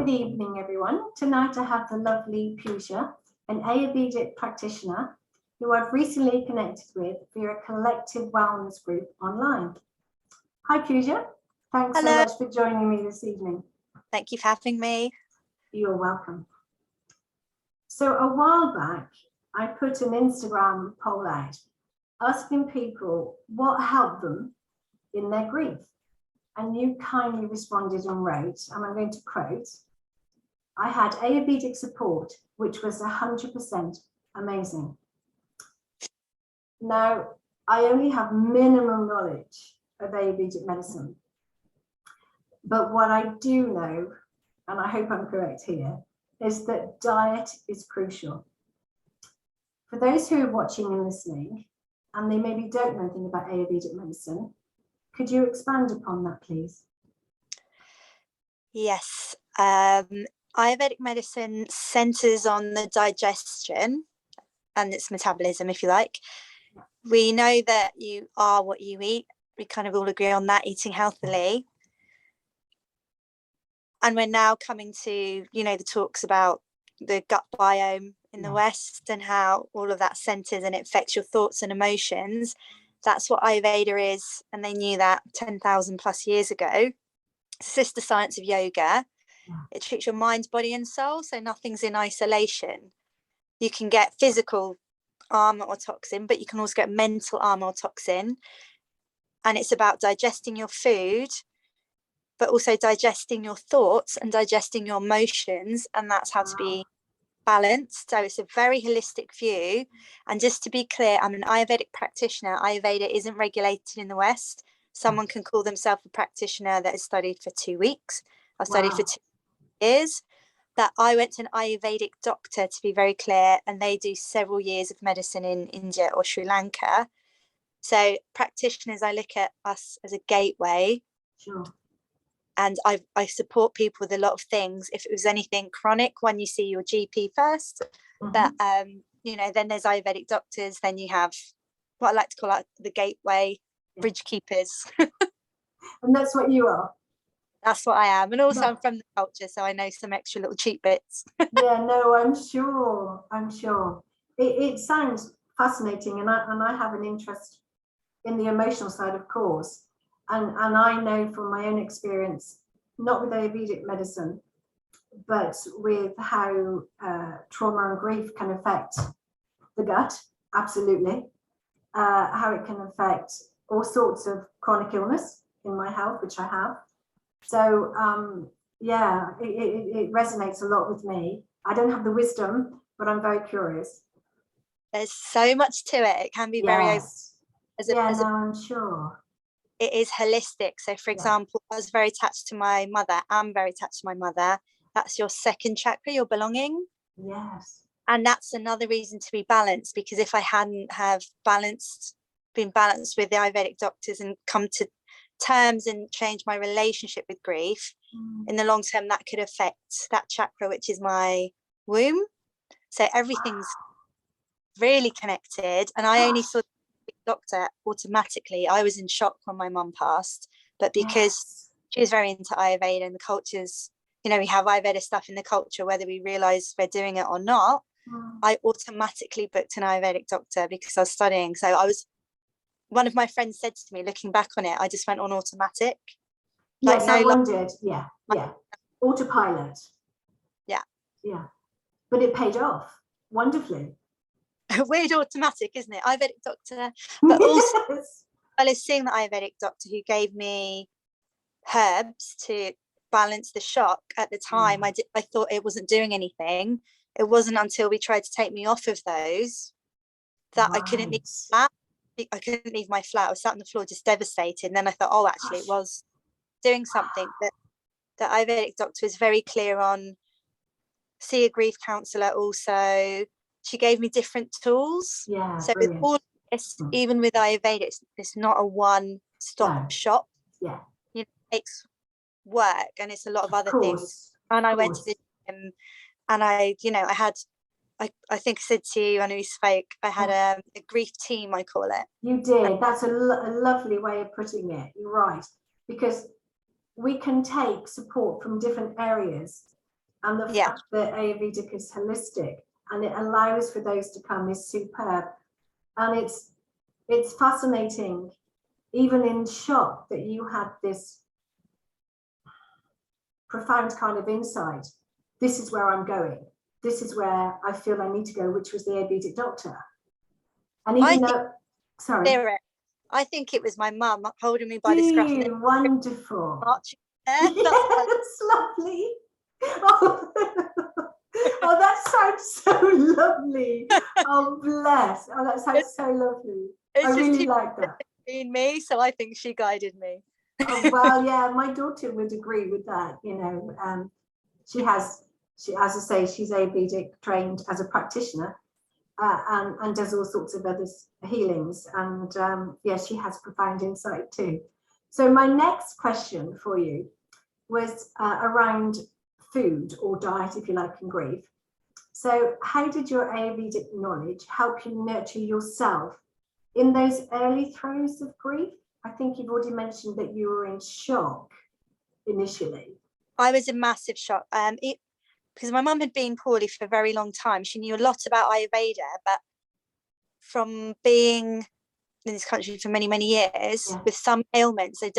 Good evening, everyone. Tonight I have the lovely Puja, an Ayurvedic practitioner who I've recently connected with via a collective wellness group online. Hi, Puja. Thanks Hello. so much for joining me this evening. Thank you for having me. You're welcome. So a while back, I put an Instagram poll out asking people what helped them in their grief. And you kindly responded and wrote, and I'm going to quote, "I had Ayurvedic support, which was 100% amazing." Now, I only have minimum knowledge of Ayurvedic medicine, but what I do know, and I hope I'm correct here, is that diet is crucial. For those who are watching and listening, and they maybe don't know anything about Ayurvedic medicine, could you expand upon that, please? Yes. Ayurvedic medicine centers on the digestion and its metabolism, if you like. We know that you are what you eat. We kind of all agree on that, eating healthily. And we're now coming to, the talks about the gut biome in the West and how all of that centers and it affects your thoughts and emotions. That's what Ayurveda is, and they knew that 10,000 plus years ago. Sister science of yoga. It treats your mind, body and soul, so nothing's in isolation. You can get physical armor or toxin, but you can also get mental armor or toxin, and it's about digesting your food, but also digesting your thoughts and digesting your emotions, and that's how to be balanced. So it's a very holistic view. And just to be clear, I'm an Ayurvedic practitioner. Ayurveda isn't regulated in the West. Someone can call themselves a practitioner that has studied for 2 weeks. I studied for 2 years. That I went to an Ayurvedic doctor, to be very clear, and they do several years of medicine in India or Sri Lanka. So practitioners, I look at us as a gateway. Sure. And I support people with a lot of things. If it was anything chronic, when you see your GP first, but then there's Ayurvedic doctors. Then you have what I like to call out the gateway bridge keepers. And that's what you are. That's what I am, and also I'm from the culture, so I know some extra little cheap bits. Yeah, no, I'm sure. It sounds fascinating, and I have an interest in the emotional side, of course. And I know from my own experience, not with Ayurvedic medicine, but with how trauma and grief can affect the gut, absolutely. How it can affect all sorts of chronic illness in my health, which I have. So, it resonates a lot with me. I don't have the wisdom, but I'm very curious. There's so much to it. It can be very... I'm sure. It is holistic. So for example, I was very attached to my mother. I'm very attached to my mother. That's your second chakra, your belonging. Yes. And that's another reason to be balanced, because if I hadn't have been balanced with the Ayurvedic doctors and come to terms and change my relationship with grief, in the long term, that could affect that chakra, which is my womb. So everything's really connected. And I only saw doctor automatically. I was in shock when my mum passed, but because she was very into Ayurveda and the cultures, we have Ayurveda stuff in the culture, whether we realize we're doing it or not, I automatically booked an Ayurvedic doctor because I was studying. So one of my friends said to me, looking back on it, I just went on automatic. Yes, I wondered. Yeah. Autopilot. Yeah. But it paid off wonderfully. Weird automatic, isn't it? Ayurvedic doctor, but also I was seeing the Ayurvedic doctor who gave me herbs to balance the shock. At the time, I thought it wasn't doing anything. It wasn't until we tried to take me off of those that I couldn't leave my flat. I couldn't leave my flat. I was sat on the floor just devastated. And then I thought, actually, it was doing something. That the Ayurvedic doctor was very clear on. See a grief counsellor also. She gave me different tools. Yeah, so brilliant. with all this, even with Ayurveda, it's not a one-stop shop. Yeah. It takes work and it's a lot of other things. And I went to the gym and I think I said to you, I know you spoke, I had a grief team, I call it. You did. That's a lovely way of putting it. You're right. Because we can take support from different areas and the fact that Ayurvedic is holistic and it allows for those to come is superb. And it's fascinating, even in shock, that you had this profound kind of insight. This is where I'm going. This is where I feel I need to go, which was the Ayurvedic doctor. And even though, sorry. I think it was my mum holding me by the scruff. Wonderful. Yes, lovely. Oh. Oh, that sounds so lovely. Oh, bless. Oh, that sounds so lovely. I really like that. In me, so I think she guided me. Oh, well, yeah, my daughter would agree with that. You know, she, as I say, she's Ayurvedic trained as a practitioner, and does all sorts of other healings. And yeah, she has profound insight too. So my next question for you was around food or diet, if you like, in grief. So how did your Ayurvedic knowledge help you nurture yourself in those early throes of grief? I think you've already mentioned that you were in shock initially. I was in massive shock. Because my mum had been poorly for a very long time. She knew a lot about Ayurveda, but from being in this country for many, many years, with some ailments, they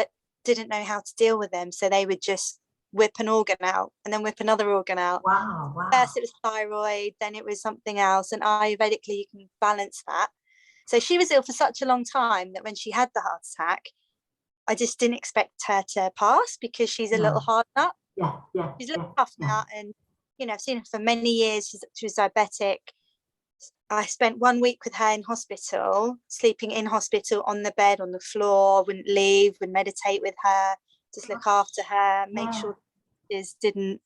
didn't know how to deal with them. So they would just whip an organ out and then whip another organ out. Wow. First it was thyroid, then it was something else. And Ayurvedically, you can balance that. So she was ill for such a long time that when she had the heart attack, I just didn't expect her to pass because she's a little hard nut. Yeah. She's a little tough nut. And, you know, I've seen her for many years. She was diabetic. I spent 1 week with her in hospital, sleeping in hospital on the bed, on the floor, wouldn't leave, would meditate with her, just look after her, make sure she didn't,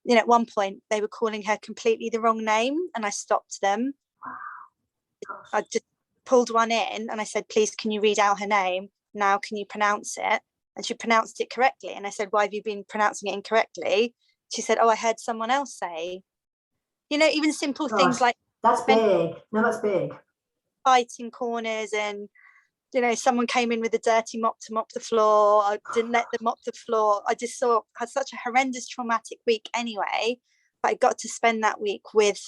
you know, at one point they were calling her completely the wrong name and I stopped them. I just pulled one in and I said, please, can you read out her name? Now, can you pronounce it? And she pronounced it correctly. And I said, why have you been pronouncing it incorrectly? She said, oh, I heard someone else say, you know, even simple things like, that's big. No, that's big. Fighting corners, and you know, someone came in with a dirty mop to mop the floor. I didn't let them mop the floor. I just had such a horrendous traumatic week anyway, but I got to spend that week with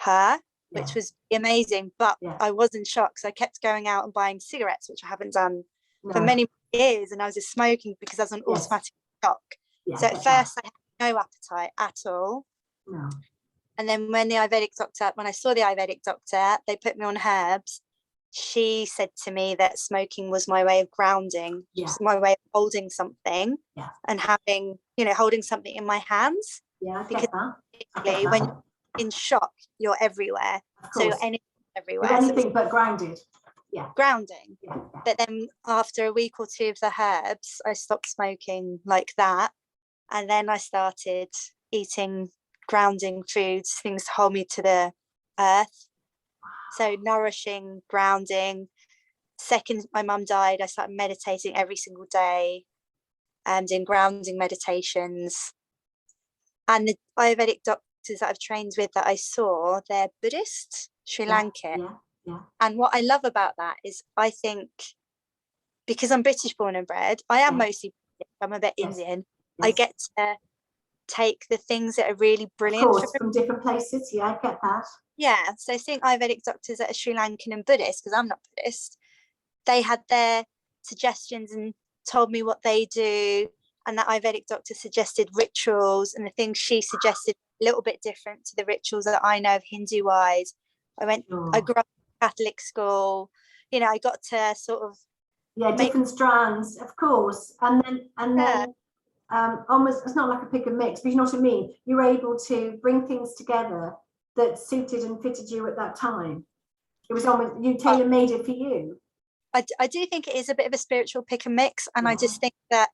her, which was amazing. But I was in shock, so I kept going out and buying cigarettes, which I haven't done for many years, and I was just smoking because I was on automatic shock. So at first I had no appetite at all. No. And then when I saw the Ayurvedic doctor, they put me on herbs. She said to me that smoking was my way of grounding, my way of holding something and having, you know, holding something in my hands. Yeah, I get that. When you're in shock, you're everywhere. So you're everywhere. You're anything but grounded. Grounding. But then after a week or two of the herbs, I stopped smoking like that. And then I started eating grounding foods, things to hold me to the earth. So nourishing, grounding. Second my mum died, I started meditating every single day and in grounding meditations. And the Ayurvedic doctors that I've trained with that I saw, they're Buddhist, Sri Lankan. And what I love about that is I think because I'm British born and bred, I am mostly British, I'm a bit Indian. I get to take the things that are really brilliant from different places. I get that. So seeing Ayurvedic doctors that are Sri Lankan and Buddhist, because I'm not Buddhist, they had their suggestions and told me what they do, and that Ayurvedic doctor suggested rituals, and the things she suggested a little bit different to the rituals that I know of Hindu wise. I grew up in Catholic school, you know, I got to sort of different strands, of course, and then almost, it's not like a pick and mix, but you know what I mean, you were able to bring things together that suited and fitted you at that time. It was almost, you tailor-made it for you. I do think it is a bit of a spiritual pick and mix, and I just think that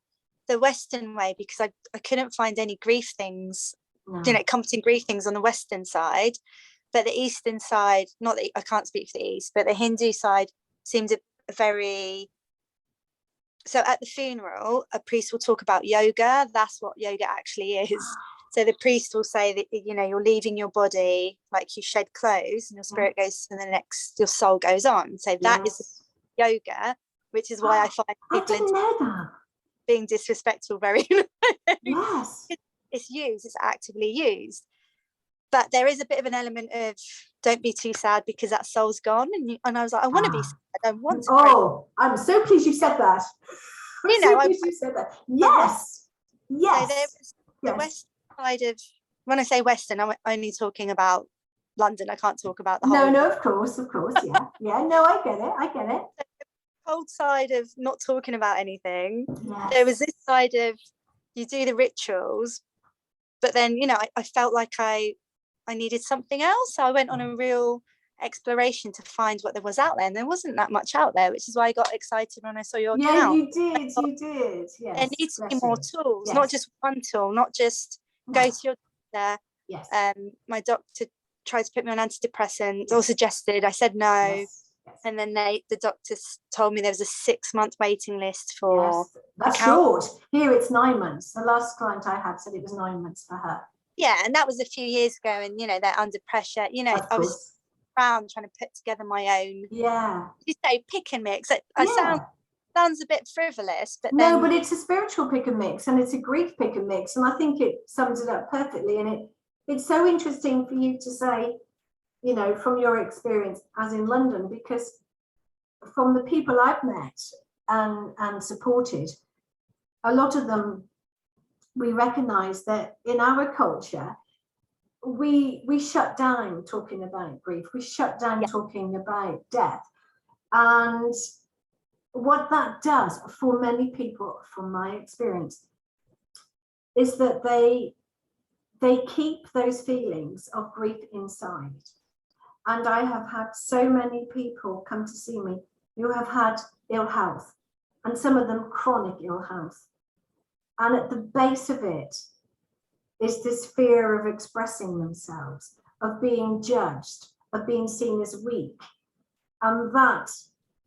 the Western way, because I couldn't find any grief things, you know, comforting grief things on the Western side, but the Eastern side, not that I can't speak for the East, but the Hindu side seemed a very... So at the funeral, a priest will talk about yoga. That's what yoga actually is. So the priest will say that, you know, you're leaving your body, like you shed clothes and your spirit goes to the next, your soul goes on. So that is yoga, which is why I find people being disrespectful very it's used, it's actively used. But there is a bit of an element of don't be too sad because that soul's gone. And I was like, I want to be sad. I want to pray. I'm so pleased you said that. You know, you said that. Yes. Yes. So there's the west side of, when I say Western, I'm only talking about London. I can't talk about the whole. No, of course. Yeah. Yeah, no, I get it. Cold side of not talking about anything. Yes. There was this side of you do the rituals, but then, you know, I felt like I needed something else. So I went on a real exploration to find what there was out there, and there wasn't that much out there, which is why I got excited when I saw your account. You did. Yes. There needs to be more tools, not just one tool, not just go to your doctor. Yes. My doctor tried to put me on antidepressants or suggested. I said no. Yes. And then the doctors told me there was a 6-month waiting list for. Yes. That's short. Here it's 9 months. The last client I had said it was 9 months for her. Yeah, and that was a few years ago, and you know they're under pressure. You know, I was around trying to put together my own. Yeah. You say pick and mix. Sounds a bit frivolous, but no, but it's a spiritual pick and mix, and it's a grief pick and mix, and I think it sums it up perfectly. And it's so interesting for you to say, you know, from your experience as in London, because from the people I've met and supported, a lot of them, we recognize that in our culture, we shut down talking about grief, we shut down talking about death. And what that does for many people, from my experience, is that they keep those feelings of grief inside. And I have had so many people come to see me who have had ill health, and some of them chronic ill health. And at the base of it is this fear of expressing themselves, of being judged, of being seen as weak. And that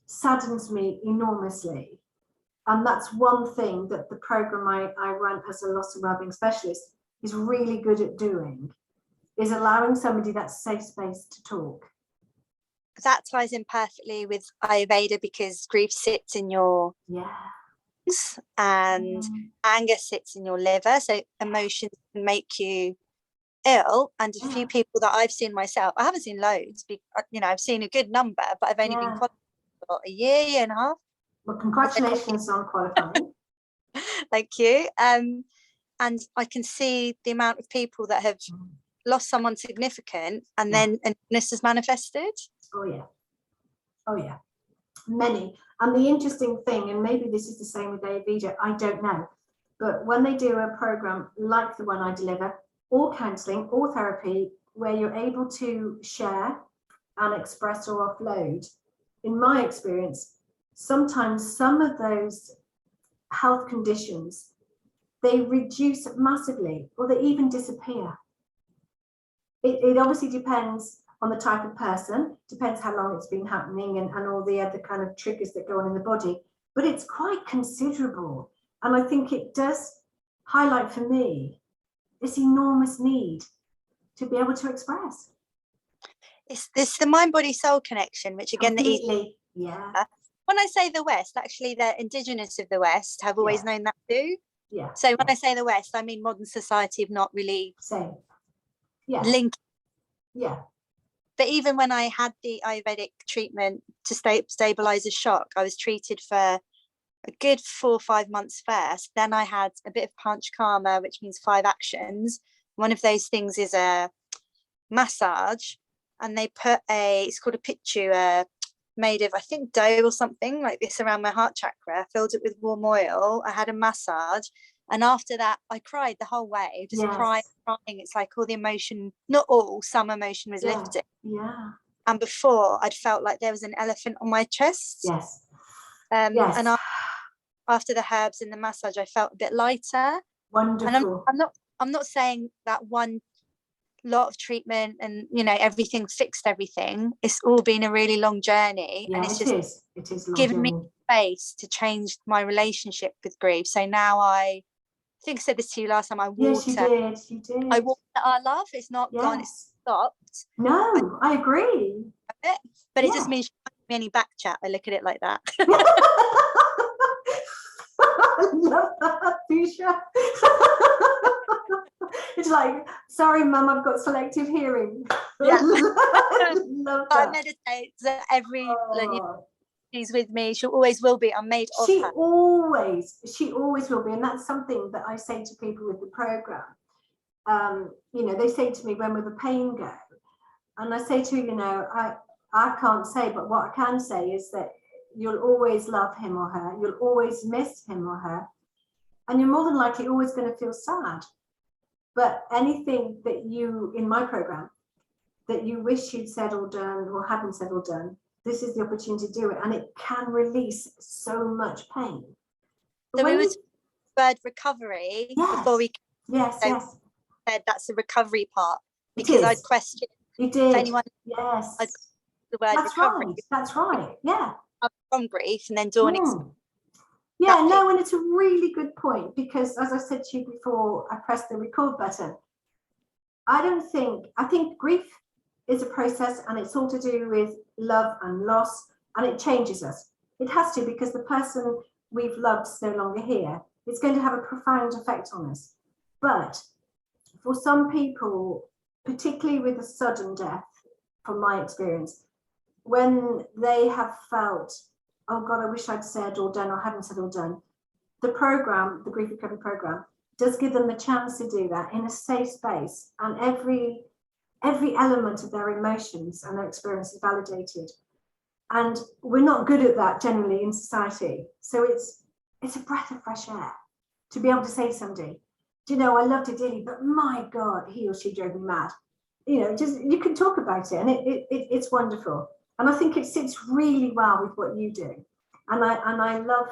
saddens me enormously. And that's one thing that the program I run as a loss and wellbeing specialist is really good at doing, is allowing somebody that safe space to talk. That ties in perfectly with Ayurveda, because grief sits in your and anger sits in your liver. So emotions can make you ill. And a few people that I've seen myself, I haven't seen loads, you know, I've seen a good number, but I've only been qualified for about a year and a half. Well, congratulations on qualifying. Thank you. And I can see the amount of people that have lost someone significant and then an illness has manifested. Oh yeah, many. And the interesting thing, and maybe this is the same with Ayurveda, I don't know, but when they do a program like the one I deliver, or counselling or therapy, where you're able to share and express or offload, in my experience, sometimes some of those health conditions, they reduce massively, or they even disappear. It obviously depends on the type of person, depends how long it's been happening, and all the other kind of triggers that go on in the body, but it's quite considerable. And I think it does highlight for me this enormous need to be able to express. It's this the mind body soul connection, which again, when I say the West, actually the indigenous of the West have always known that too. So when I say the West, I mean modern society have not really linked. But even when I had the Ayurvedic treatment to stabilize a shock, I was treated for a good 4 or 5 months first. Then I had a bit of panchkarma, which means 5 actions. One of those things is a massage, and they put it's called a pichu, made of, I think, dough or something like this around my heart chakra, filled it with warm oil. I had a massage. And after that, I cried the whole way, just crying. It's like all the emotion, not all, some emotion was lifted. And before, I'd felt like there was an elephant on my chest. And after the herbs and the massage, I felt a bit lighter. Wonderful. And I'm not saying that one lot of treatment and, you know, everything fixed everything. It's all been a really long journey. And it's just given me space to change my relationship with grief. So now I think I said this to you last time. I water. Yes, you did. I water our love. It's not gone. It's stopped. No, I agree. But it just means you don't give me any back chat. I look at it like that. I love that, Puja. It's like, sorry, Mum, I've got selective hearing. Yeah. Love I that. meditate, so every Oh. she's with me, she always will be. I'm made of She her. she always will be, and that's something that I say to people with the program. You know, they say to me, when will the pain go? And I say to you, you know, I can't say, but what I can say is that you'll always love him or her, you'll always miss him or her, and you're more than likely always going to feel sad. But anything that you, in my program, that you wish you'd said or done or hadn't said or done, this is the opportunity to do it, and it can release so much pain. So we would word recovery before we yes said that's the recovery part, because I'd question you did anyone yes the word that's recovery. right, that's right, yeah, from grief, and then Dawn yeah, no, and it's a really good point, because as I said to you before I pressed the record button, I think grief is a process, and it's all to do with love and loss, and it changes us. It has to, because the person we've loved is no longer here. It's going to have a profound effect on us. But for some people, particularly with a sudden death, from my experience, when they have felt, oh God, I wish I'd said or done or hadn't said or done, the program, the Grief Recovery Program, does give them the chance to do that in a safe space, and every element of their emotions and their experience is validated. And we're not good at that generally in society. So it's a breath of fresh air to be able to say to somebody, do you know, I loved it dearly, but my God, he or she drove me mad. You know, just, you can talk about it, and it's wonderful. And I think it sits really well with what you do. And I love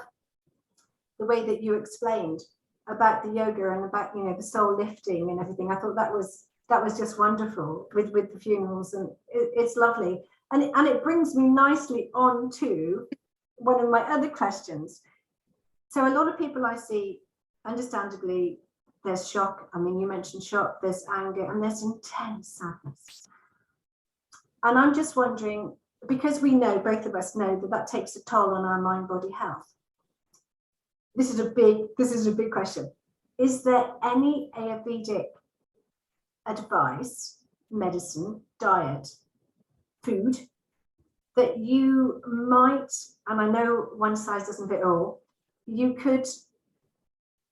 the way that you explained about the yoga and about, you know, the soul lifting and everything. I thought that was just wonderful with the funerals, and it's lovely. And it brings me nicely on to one of my other questions. So a lot of people I see, understandably, there's shock. I mean, you mentioned shock, there's anger, and there's intense sadness. And I'm just wondering, because we know, both of us know, that takes a toll on our mind-body health. This is a big question. Is there any Ayurvedic advice, medicine, diet, food that you might, and I know one size doesn't fit all, you could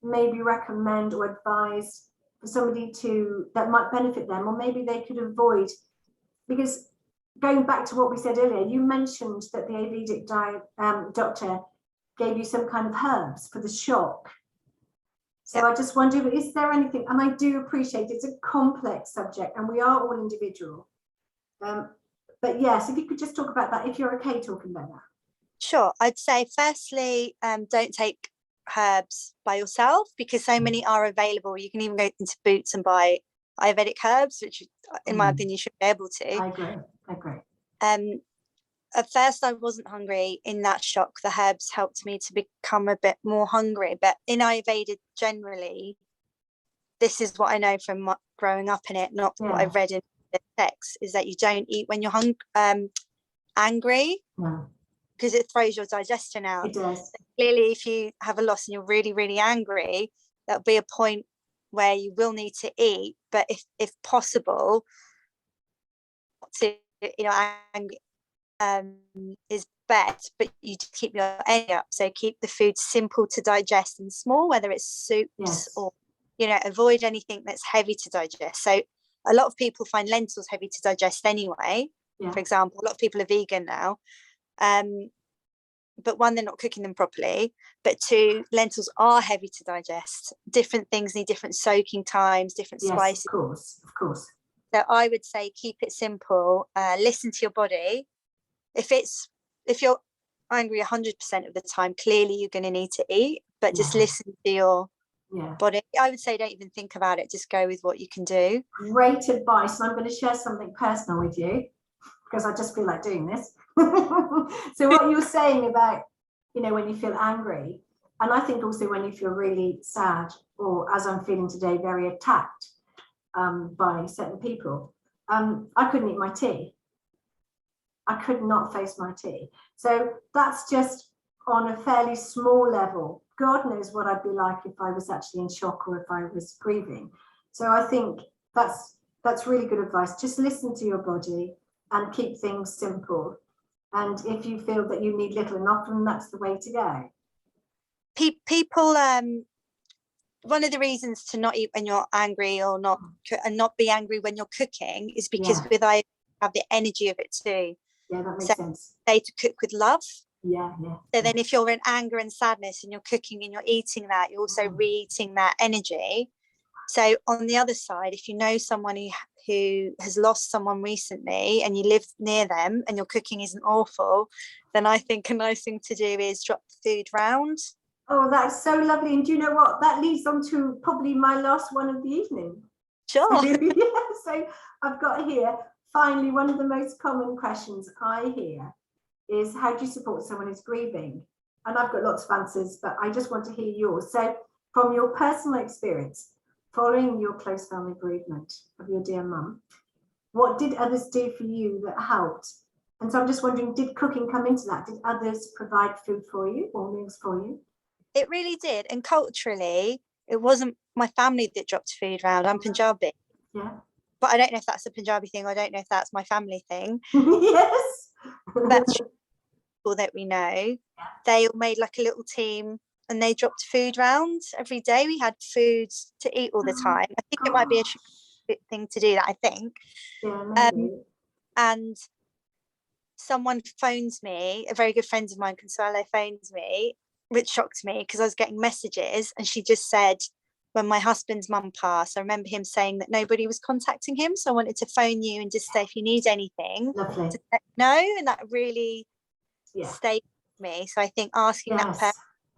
maybe recommend or advise for somebody that might benefit them, or maybe they could avoid? Because going back to what we said earlier, you mentioned that the Ayurvedic doctor gave you some kind of herbs for the shock. So I just wonder, is there anything, and I do appreciate it's a complex subject and we are all individual. But yes, if you could just talk about that, if you're okay talking about that. Sure. I'd say firstly, don't take herbs by yourself, because so many are available. You can even go into Boots and buy Ayurvedic herbs, which in my opinion you should be able to. I agree. At first I wasn't hungry. In that shock, the herbs helped me to become a bit more hungry. But in Ayurveda generally, this is what I know from growing up in it, not what I've read in the text, is that you don't eat when you're angry, because it throws your digestion out. It does. So clearly, if you have a loss and you're really, really angry, that'll be a point where you will need to eat. But if possible, to, you know, angry is best, but you keep your energy up. So keep the food simple to digest and small, whether it's soups or, you know, avoid anything that's heavy to digest. So a lot of people find lentils heavy to digest anyway. For example, a lot of people are vegan now, but one, they're not cooking them properly, but two, lentils are heavy to digest. Different things need different soaking times, different spices. Of course. So I would say keep it simple. Listen to your body. If you're angry 100% of the time, clearly you're going to need to eat, but just listen to your body. I would say don't even think about it, just go with what you can do. Great advice. And I'm going to share something personal with you, because I just feel like doing this. So what you were saying about, you know, when you feel angry, and I think also when you feel really sad, or as I'm feeling today, very attacked by certain people, I couldn't eat my tea. I could not face my tea. So that's just on a fairly small level. God knows what I'd be like if I was actually in shock or if I was grieving. So I think that's really good advice. Just listen to your body and keep things simple. And if you feel that you need little and often, that's the way to go. People, one of the reasons to not eat when you're angry or not, and not be angry when you're cooking, is because with I have the energy of it too. Yeah, that makes sense. Say to cook with love. Yeah. So then if you're in anger and sadness and you're cooking and you're eating that, you're also re-eating that energy. So on the other side, if you know someone who has lost someone recently and you live near them and your cooking isn't awful, then I think a nice thing to do is drop the food round. Oh, that's so lovely. And do you know what? That leads on to probably my last one of the evening. Sure. So I've got here, finally, one of the most common questions I hear is, how do you support someone who's grieving? And I've got lots of answers, but I just want to hear yours. So from your personal experience, following your close family bereavement of your dear mum, what did others do for you that helped? And so I'm just wondering, did cooking come into that? Did others provide food for you or meals for you? It really did. And culturally, it wasn't my family that dropped food round. I'm Punjabi. Yeah. But I don't know if that's a Punjabi thing. I don't know if that's my family thing. Yes. But people that we know, they all made like a little team and they dropped food round every day. We had food to eat all the time. I think it might be a good thing to do that, I think. Yeah, maybe. And someone phones me, a very good friend of mine, Consuelo, phones me, which shocked me because I was getting messages, and she just said, when my husband's mum passed, I remember him saying that nobody was contacting him, so I wanted to phone you and just say if you need anything, Lovely. to let me know. And that really stayed with me. So I think asking that person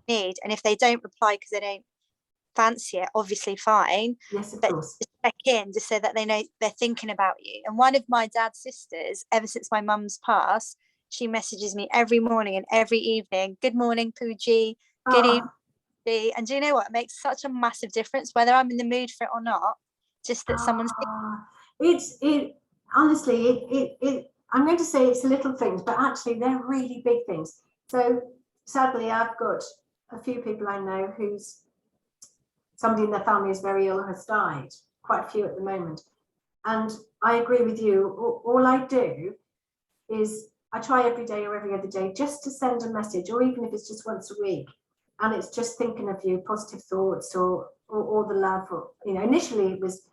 need, and if they don't reply because they don't fancy it, obviously fine. Yes, of but course. just check in, just so that they know they're thinking about you. And one of my dad's sisters, ever since my mum's passed, she messages me every morning and every evening, good morning, Pooji, good evening. And do you know what? It makes such a massive difference whether I'm in the mood for it or not. Just that someone's honestly, I'm going to say it's little things, but actually they're really big things. So sadly, I've got a few people I know who's somebody in their family is very ill, has died, quite a few at the moment. And I agree with you. All I do is I try every day or every other day just to send a message, or even if it's just once a week, and it's just thinking of you, positive thoughts, or the love. Or, you know, initially it was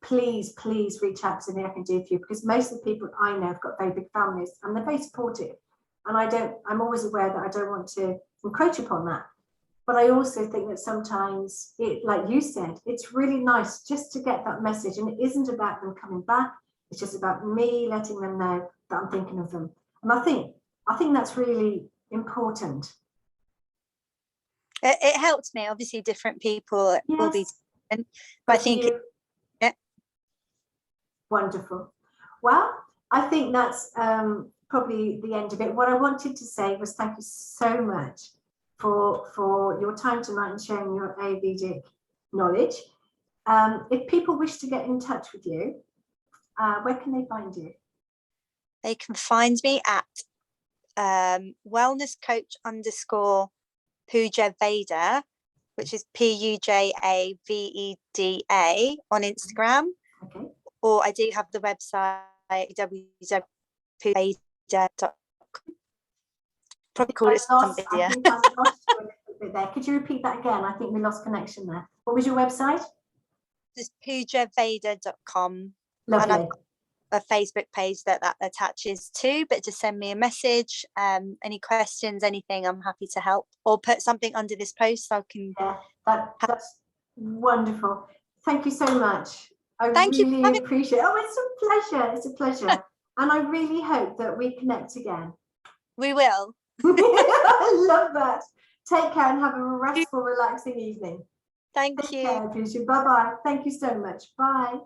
please reach out to something I can do for you, because most of the people I know have got very big families and they're very supportive, and I'm always aware that I don't want to encroach upon that. But I also think that sometimes it, like you said, it's really nice just to get that message, and it isn't about them coming back. It's just about me letting them know that I'm thinking of them. And I think that's really important. It helped me. Obviously, different people will be different, but I think wonderful. Well, I think that's probably the end of it. What I wanted to say was thank you so much for your time tonight and sharing your Ayurvedic knowledge. If people wish to get in touch with you, where can they find you? They can find me at wellnesscoach_ Puja Veda, which is PUJAVEDA on Instagram. Okay. Or I do have the website www.pujaveda.com. Probably call it something. I think I lost you a little bit there. Could you repeat that again? I think we lost connection there. What was your website? It's pujaveda.com. Lovely. And I've got a Facebook page that attaches to, but just send me a message, any questions, anything, I'm happy to help, or put something under this post so I can. Yeah, that's wonderful. Thank you so much. I Thank really you. appreciate it. Oh, it's a pleasure. It's a pleasure. And I really hope that we connect again. We will. I love that. Take care and have a restful, relaxing evening. Thank you. Take care, Puja. Bye-bye. Thank you so much. Bye.